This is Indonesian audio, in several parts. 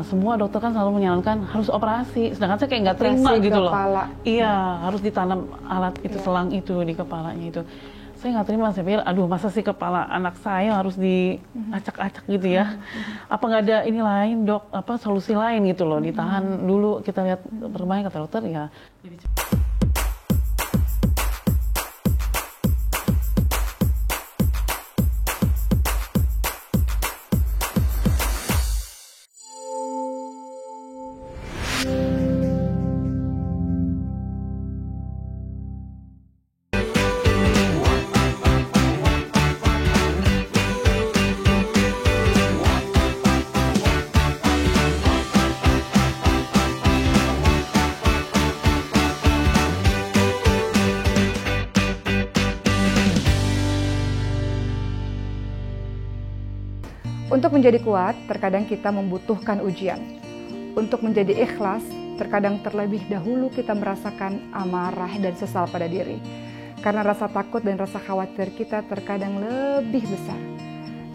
semua dokter kan selalu menyarankan harus operasi, sedangkan saya kayak nggak terima gitu loh. Iya, harus ditanam alat itu, selang itu di kepalanya itu. Saya nggak terima, saya pikir, aduh masa sih kepala anak saya harus diacak-acak gitu ya. Apa nggak ada ini lain dok, solusi lain gitu loh, ditahan dulu, kita lihat perkembangan, kata dokter ya. Jadi Untuk menjadi kuat, terkadang kita membutuhkan ujian. Untuk menjadi ikhlas, terkadang terlebih dahulu kita merasakan amarah dan sesal pada diri. Karena rasa takut dan rasa khawatir kita terkadang lebih besar.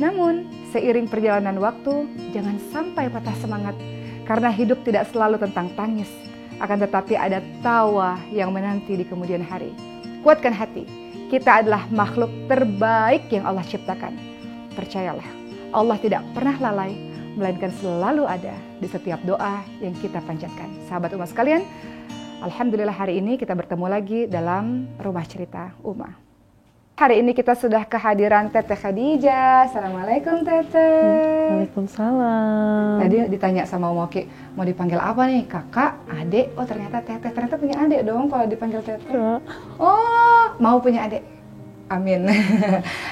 Namun, seiring perjalanan waktu, jangan sampai patah semangat. Karena hidup tidak selalu tentang tangis. Akan tetapi ada tawa yang menanti di kemudian hari. Kuatkan hati, kita adalah makhluk terbaik yang Allah ciptakan. Percayalah. Allah tidak pernah lalai, melainkan selalu ada di setiap doa yang kita panjatkan. Sahabat Uma sekalian, alhamdulillah hari ini kita bertemu lagi dalam Rumah Cerita Uma. Hari ini kita sudah kehadiran Teteh Khadijah. Assalamualaikum Teteh. Waalaikumsalam. Tadi ditanya sama Uma Oki, mau dipanggil apa nih? Kakak, adik? Oh ternyata Teteh, ternyata punya adik dong kalau dipanggil Teteh. Ya. Oh, mau punya adik. Amin.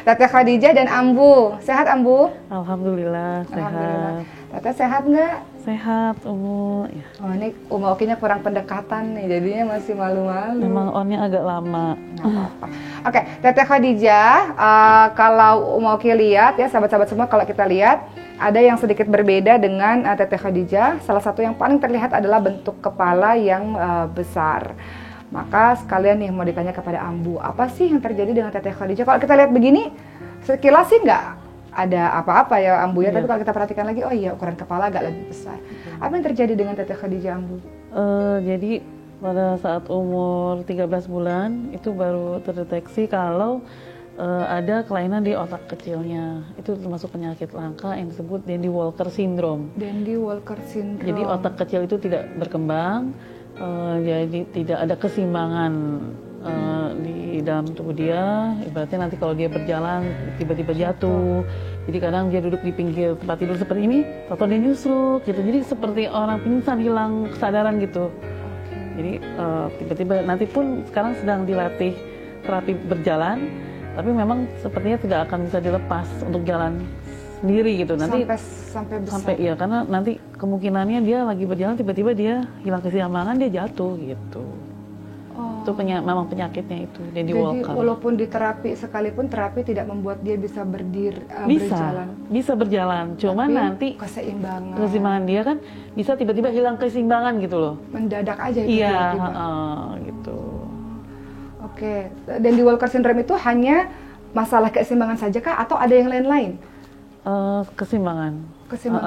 Teteh Khadijah dan Ambu, sehat Ambu? Alhamdulillah sehat. Teteh sehat nggak? Sehat, Umu. Ya. Oh ini Uma Okinya kurang pendekatan nih, jadinya masih malu-malu. Memang onnya agak lama. Nggak apa-apa. Oke, Teteh Khadijah, kalau Uma Oki lihat ya sahabat-sahabat semua, kalau kita lihat ada yang sedikit berbeda dengan Teteh Khadijah. Salah satu yang paling terlihat adalah bentuk kepala yang besar. Maka sekalian nih mau ditanya kepada Ambu, apa sih yang terjadi dengan Teteh Khadijah? Kalau kita lihat begini, sekilas sih nggak ada apa-apa ya Ambu ya, tapi kalau kita perhatikan lagi, oh iya ukuran kepala agak lebih besar. Apa yang terjadi dengan Teteh Khadijah Ambu? Jadi pada saat umur 13 bulan itu baru terdeteksi kalau ada kelainan di otak kecilnya. Itu termasuk penyakit langka yang disebut Dandy Walker Syndrome. Dandy Walker Syndrome. Jadi otak kecil itu tidak berkembang. Jadi tidak ada keseimbangan di dalam tubuh dia. Ibaratnya nanti kalau dia berjalan tiba-tiba jatuh. Jadi kadang dia duduk di pinggir tempat tidur seperti ini, atau dia nyusruk gitu. Jadi seperti orang pingsan, hilang kesadaran gitu. Jadi tiba-tiba nanti pun sekarang sedang dilatih terapi berjalan, tapi memang sepertinya tidak akan bisa dilepas untuk jalan sendiri gitu. Nanti sampai besar. Sampai ya, karena nanti kemungkinannya dia lagi berjalan tiba-tiba dia hilang keseimbangan, dia jatuh gitu. Itu memang penyakitnya itu, Dandy Walker. Jadi walaupun di terapi sekalipun, terapi tidak membuat dia bisa berjalan. Bisa berjalan, cuman tapi nanti keseimbangan dia kan bisa tiba-tiba hilang keseimbangan gitu loh. Mendadak aja itu tiba-tiba. Gitu. Oke, Dandy Walker Syndrome itu hanya masalah keseimbangan saja kah atau ada yang lain-lain? Keseimbangan.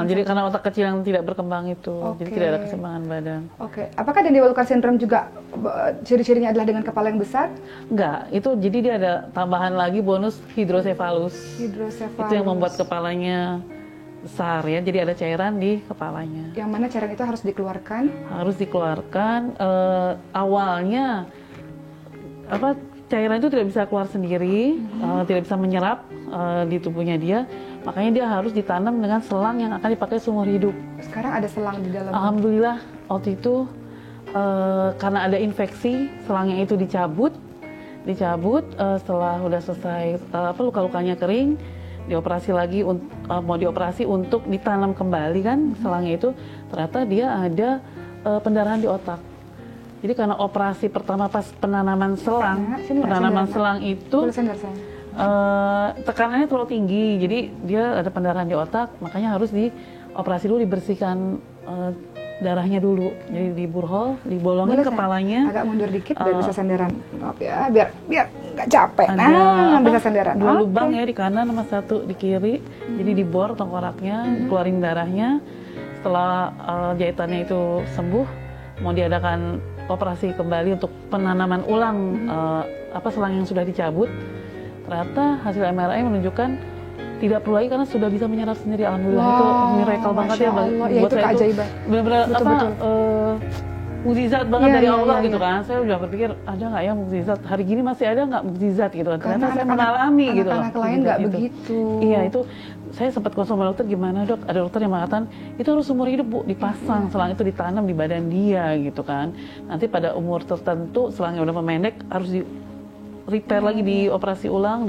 Jadi karena otak kecil yang tidak berkembang itu, jadi tidak ada keseimbangan badan. Oke. Apakah Dandy Walker Syndrome juga ciri-cirinya adalah dengan kepala yang besar? Enggak, itu jadi dia ada tambahan lagi bonus hidrosefalus. Hidrosefalus. Itu yang membuat kepalanya besar ya, jadi ada cairan di kepalanya. Yang mana cairan itu harus dikeluarkan? Harus dikeluarkan. Awalnya cairan itu tidak bisa keluar sendiri, tidak bisa menyerap di tubuhnya dia. Makanya dia harus ditanam dengan selang yang akan dipakai seumur hidup. Sekarang ada selang di dalam? Alhamdulillah, waktu itu karena ada infeksi, selangnya itu dicabut. Setelah udah selesai luka-lukanya kering, dioperasi lagi, mau dioperasi untuk ditanam kembali kan selangnya itu. Ternyata dia ada pendarahan di otak. Jadi karena operasi pertama pas penanaman selang, selang itu tekanannya terlalu tinggi, jadi dia ada pendarahan di otak, makanya harus dioperasi dulu, dibersihkan darahnya dulu. Jadi di burhol, dibolongin kepalanya. Agak mundur dikit biar bisa senderan. Maaf ya, biar nggak capek. Nah, bisa senderan. 2 lubang ya, di kanan sama 1 di kiri. Jadi dibor tengkoraknya, keluarin darahnya. setelah jahitannya itu sembuh, mau diadakan operasi kembali untuk penanaman ulang selang yang sudah dicabut. Ternyata hasil MRI menunjukkan tidak perlu lagi karena sudah bisa menyerap sendiri. Alhamdulillah. Itu miracle banget ya Allah. buat Itu saya. keajaiban. Benar-benar mukjizat banget dari Allah gitu kan. Saya udah berpikir ada nggak ya mukjizat, hari gini masih ada nggak mukjizat gitu kan. Ternyata saya mengalami gitu loh. Anak lain nggak begitu. Iya, itu saya sempat konsul sama dokter, gimana dok, ada dokter yang mengatakan itu harus umur hidup Bu, dipasang selang itu ditanam di badan dia gitu kan. Nanti pada umur tertentu selangnya udah memendek harus di repair lagi, dioperasi ulang,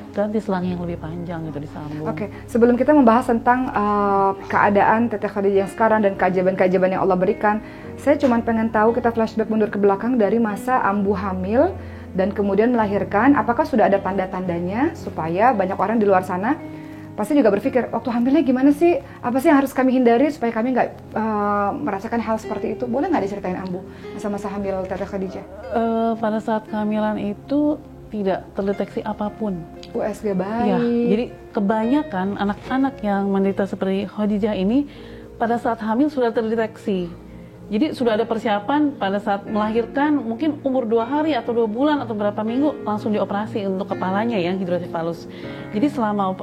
ganti selang yang lebih panjang gitu, disambung. Oke, sebelum kita membahas tentang keadaan Teteh Khadijah yang sekarang dan keajaiban-keajaiban yang Allah berikan, saya cuma pengen tahu, kita flashback mundur ke belakang dari masa Ambu hamil dan kemudian melahirkan. Apakah sudah ada tanda-tandanya supaya banyak orang di luar sana pasti juga berpikir, waktu hamilnya gimana sih? Apa sih yang harus kami hindari supaya kami nggak merasakan hal seperti itu? Boleh nggak diceritain Ambu masa-masa hamil Teteh Khadijah? Pada saat kehamilan itu tidak terdeteksi apapun. USG baik. Ya, jadi kebanyakan anak-anak yang menderita seperti Khadijah ini pada saat hamil sudah terdeteksi. Jadi sudah ada persiapan pada saat melahirkan, mungkin umur 2 hari atau 2 bulan atau berapa minggu langsung dioperasi untuk kepalanya ya, hidrosefalus. Jadi selama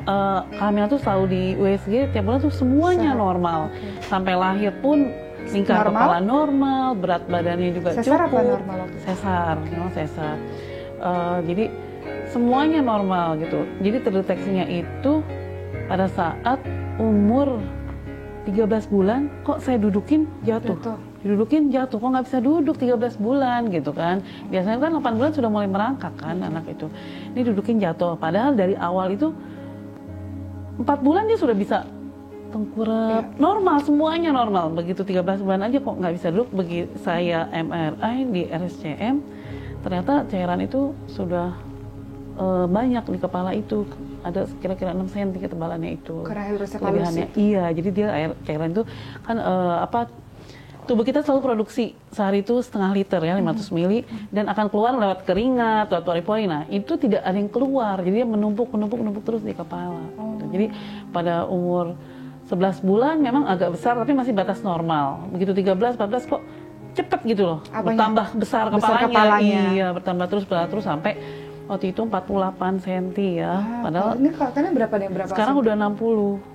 kehamilan tuh selalu di USG tiap bulan tuh semuanya normal. Sampai lahir pun lingkar kepala normal, berat badannya juga sesar cukup. Apa normal? Sesar, memang sesar. Jadi semuanya normal gitu. Jadi terdeteksinya itu pada saat umur 13 bulan, kok saya dudukin jatuh. Didudukin jatuh, kok nggak bisa duduk 13 bulan gitu kan. Biasanya kan 8 bulan sudah mulai merangkak kan anak itu. Ini dudukin jatuh, padahal dari awal itu 4 bulan dia sudah bisa tengkurap, normal, semuanya normal. Begitu 13 bulan aja kok nggak bisa duduk. Begitu saya MRI di RSCM, ternyata cairan itu sudah banyak di kepala itu. Ada kira-kira 6 cm ketebalannya itu. Karena hidrosefalus. Iya, jadi dia cairan itu kan tubuh kita selalu produksi sehari itu 0,5 liter ya, 500 mili, dan akan keluar lewat keringat atau pori-pori. Nah, itu tidak ada yang keluar, jadi dia menumpuk terus di kepala. Jadi pada umur 11 bulan memang agak besar, tapi masih batas normal. Begitu 13, 14 kok cepet gitu loh, bertambah besar kepalanya. Iya, bertambah terus sampai waktu itu 48 cm ya. Padahal ini kalian berapa nih? Sekarang udah 60.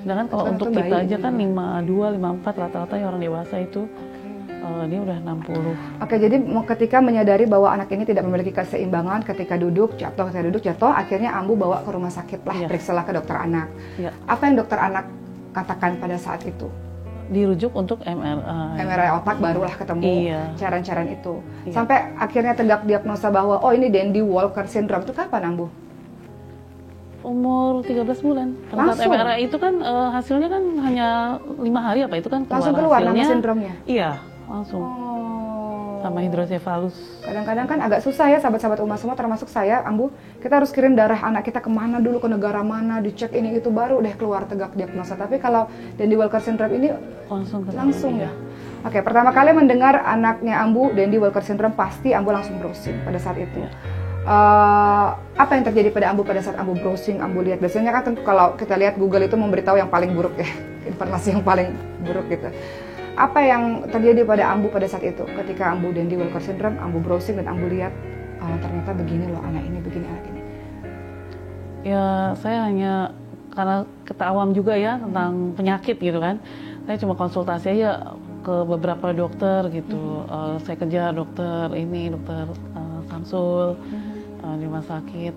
Sedangkan kalau untuk kita aja kan 52, 54 rata-rata ya orang dewasa itu. Dia udah 60. Oke, jadi ketika menyadari bahwa anak ini tidak memiliki keseimbangan ketika duduk jatuh, akhirnya Ambu bawa ke rumah sakit lah, periksalah ke dokter anak. Apa yang dokter anak katakan pada saat itu? Dirujuk untuk MRI. MRI otak barulah ketemu cairan-cairan itu. Sampai akhirnya tegak diagnosa bahwa oh ini Dandy Walker syndrome. Itu kapan, Ambu? Umur 13 bulan. Pada saat MRI itu kan hasilnya kan hanya 5 hari apa itu kan keluar. Langsung keluar hasilnya, nama sindromnya? Iya, langsung. Sama hidrosefalus. Kadang-kadang kan agak susah ya sahabat-sahabat Uma semua, termasuk saya, Ambu. Kita harus kirim darah anak kita kemana dulu, ke negara mana, dicek ini itu baru deh keluar tegak diagnosa. Tapi kalau Dandy Walker syndrome ini langsung ya. Oke, pertama kali mendengar anaknya Ambu Dandy Walker syndrome, pasti Ambu langsung browsing pada saat itu. Apa yang terjadi pada Ambu pada saat Ambu browsing, Ambu lihat? Biasanya kan kalau kita lihat Google itu memberitahu yang paling buruk ya, informasi yang paling buruk gitu. Apa yang terjadi pada Ambu pada saat itu? Ketika Ambu Dandy Walker syndrome, Ambu browsing dan Ambu lihat ternyata begini loh anak ini, begini anak ini. Ya, saya hanya karena ketawam juga ya tentang penyakit gitu kan. Saya cuma konsultasi aja ke beberapa dokter gitu. Saya kejar dokter Samsul di rumah sakit.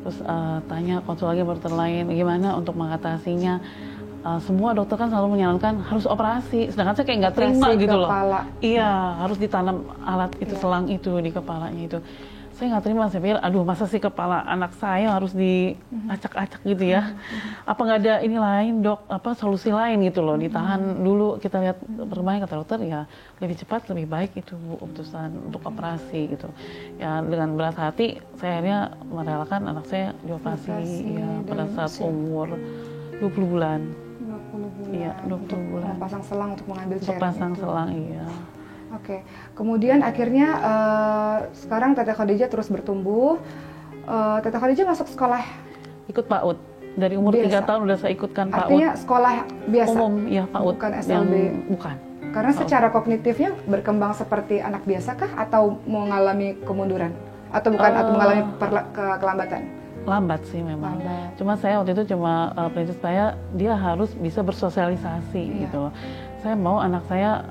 Terus tanya konsul lagi dokter lain, gimana untuk mengatasinya. Semua dokter kan selalu menyarankan harus operasi, sedangkan saya kayak nggak terima gitu loh. Iya, harus ditanam alat itu, selang itu di kepalanya itu. Saya nggak terima, saya pikir, aduh masa sih kepala anak saya harus diacak-acak gitu ya. Apa nggak ada ini lain dok, solusi lain gitu loh, ditahan dulu, kita lihat perkembangan, kata dokter ya lebih cepat lebih baik itu Bu, keputusan untuk operasi gitu. Ya dengan berat hati, saya akhirnya merelakan anak saya dioperasi ya, pada saat umur 20 bulan. 20 bulan. Iya, 20 bulan. Pasang selang untuk mengambil cairan. Pasang selang, iya. Oke. Kemudian akhirnya sekarang Teteh Khadijah terus bertumbuh. Teteh Khadijah masuk sekolah. Ikut PAUD. Dari umur 3 Biasa. tahun udah saya ikutkan PAUD. Artinya sekolah biasa, Umum, ya PAUD. bukan Yang SLB. bukan. Karena secara kognitifnya berkembang seperti anak biasa kah atau mengalami kemunduran? Atau bukan, atau mengalami kelambatan? Lambat sih memang. Lambat. Cuma saya waktu itu cuma prinsip saya dia harus bisa bersosialisasi Iya. gitu loh. Saya mau anak saya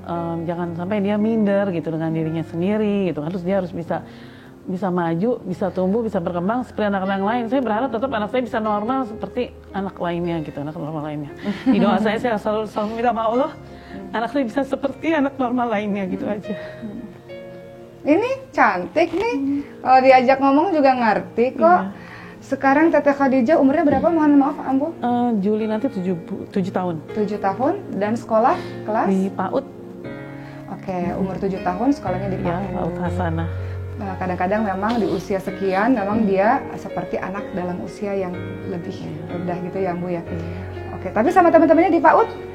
jangan sampai dia minder gitu dengan dirinya sendiri gitu kan. Terus dia harus bisa maju, bisa tumbuh, bisa berkembang seperti anak-anak lain. Saya berharap tetap anak saya bisa normal seperti anak lainnya gitu, anak normal lainnya. Di doa saya selalu minta sama Allah, anak saya bisa seperti anak normal lainnya gitu aja. Ini cantik nih, kalau diajak ngomong juga ngerti kok. Iya. Sekarang Teteh Khadijah umurnya berapa? Mohon maaf Ambu. Juli nanti 7 tahun 7 tahun dan sekolah kelas? di PAUD. Oke, umur 7 tahun sekolahnya di Ya, PAUD. PAUD Hasanah. Nah, kadang-kadang memang di usia sekian memang dia seperti anak dalam usia yang lebih rendah gitu ya Ambu ya. Oke, tapi sama teman-temannya di PAUD?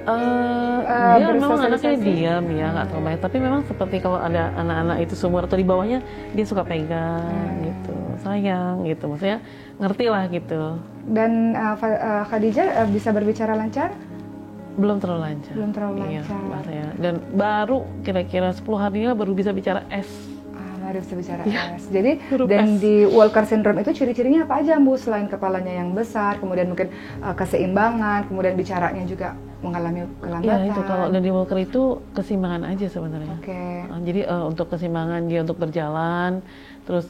Dia memang anaknya bersosialisasi? diam ya, nggak terlalu banyak. Tapi memang seperti kalau ada anak-anak itu seumur atau di bawahnya, dia suka pegang gitu, sayang gitu. Maksudnya ngerti lah gitu. Dan Khadijah bisa berbicara lancar? Belum terlalu lancar. Belum terlalu Iya, lancar. bahasanya. Dan baru kira-kira 10 hari ini baru bisa bicara S. Baru bisa bicara Ya, S. Jadi huruf dan S. di Walker syndrome itu ciri-cirinya apa aja Bu? Selain kepalanya yang besar, kemudian mungkin keseimbangan, kemudian bicaranya juga mengalami kelambatan. Iya itu kalau di Walker itu keseimbangan aja sebenarnya. Oke. Jadi untuk keseimbangan dia untuk berjalan, terus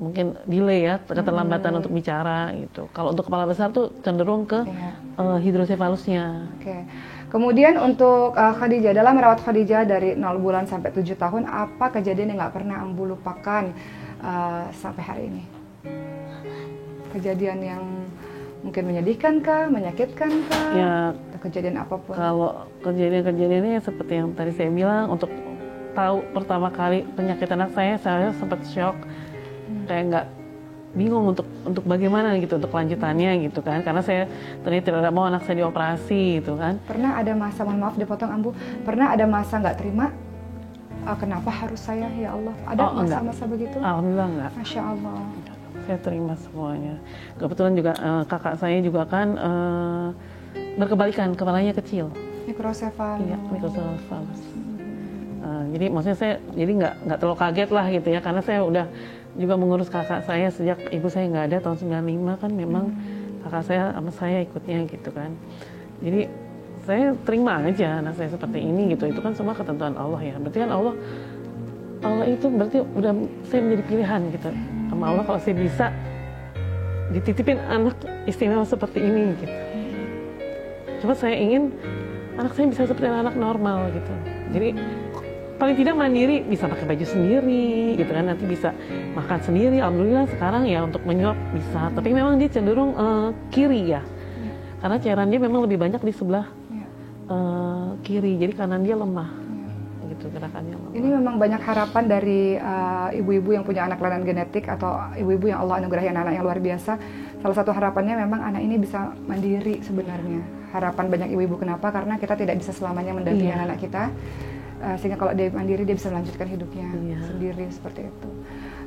mungkin delay ya, keterlambatan untuk bicara gitu. Kalau untuk kepala besar tuh cenderung ke Iya. hidrosefalusnya. Oke. Kemudian untuk Khadijah, dalam merawat Khadijah dari 0 bulan sampai 7 tahun, apa kejadian yang nggak pernah Ambu lupakan sampai hari ini? Kejadian yang mungkin menyedihkan kah, menyakitkan kah? Ya, Atau kejadian apapun? kalau kejadian-kejadian ini seperti yang tadi saya bilang, untuk tahu pertama kali penyakit anak saya sempat shock, kayak nggak bingung untuk bagaimana gitu, untuk kelanjutannya gitu kan, karena saya ternyata tidak mau anak saya dioperasi gitu kan. Pernah ada masa, mohon maaf dipotong Ambu, pernah ada masa nggak terima? Kenapa harus saya, ya Allah? Ada masa-masa begitu? Alhamdulillah enggak. Masya Allah. Saya terima semuanya. Kebetulan juga kakak saya juga kan berkebalikan, kepalanya kecil. Mikrosefalus. Iya, mikrosefalus. Jadi maksudnya saya jadi nggak terlalu kaget lah gitu ya, karena saya udah juga mengurus kakak saya sejak ibu saya nggak ada tahun 95 kan, memang kakak saya sama saya ikutnya gitu kan. Jadi saya terima aja anak saya seperti ini gitu, itu kan semua ketentuan Allah ya. Berarti kan Allah itu berarti udah saya menjadi pilihan gitu sama Allah, kalau saya bisa dititipin anak istimewa seperti ini gitu. Cuma saya ingin anak saya bisa seperti anak normal gitu. Jadi paling tidak mandiri, bisa pakai baju sendiri gitu kan, nanti bisa makan sendiri. Alhamdulillah sekarang ya untuk menyuap bisa, tapi memang dia cenderung kiri ya, karena cairan dia memang lebih banyak di sebelah kiri, jadi kanan dia lemah gitu, gerakannya lemah. Ini memang banyak harapan dari ibu-ibu yang punya anak kelainan genetik atau ibu-ibu yang Allah anugerahi anak yang luar biasa. Salah satu harapannya memang anak ini bisa mandiri sebenarnya. Harapan banyak ibu-ibu, kenapa? Karena kita tidak bisa selamanya mendampingi anak kita. Sehingga kalau dia mandiri, dia bisa melanjutkan hidupnya sendiri seperti itu.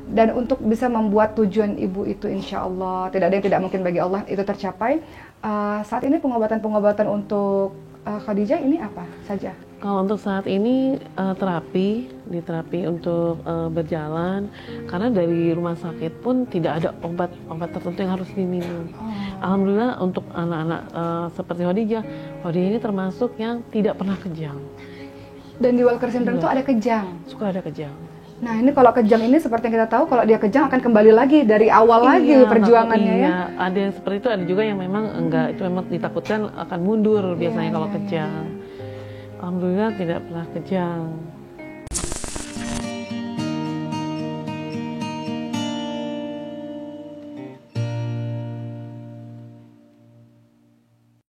Dan untuk bisa membuat tujuan ibu itu insya Allah, tidak ada yang tidak mungkin bagi Allah, itu tercapai. Saat ini pengobatan-pengobatan untuk Khadijah ini apa saja? Kalau untuk saat ini terapi untuk berjalan, karena dari rumah sakit pun tidak ada obat tertentu yang harus diminum. Alhamdulillah untuk anak-anak seperti Khadijah ini termasuk yang tidak pernah kejang. Dan di Walker syndrome itu ada kejang. Suka ada kejang. Nah ini kalau kejang ini seperti yang kita tahu, kalau dia kejang akan kembali lagi dari awal lagi perjuangannya ya. Ada yang seperti itu, ada juga yang memang enggak, itu memang ditakutkan akan mundur biasanya kalau kejang. Alhamdulillah tidak pernah kejang.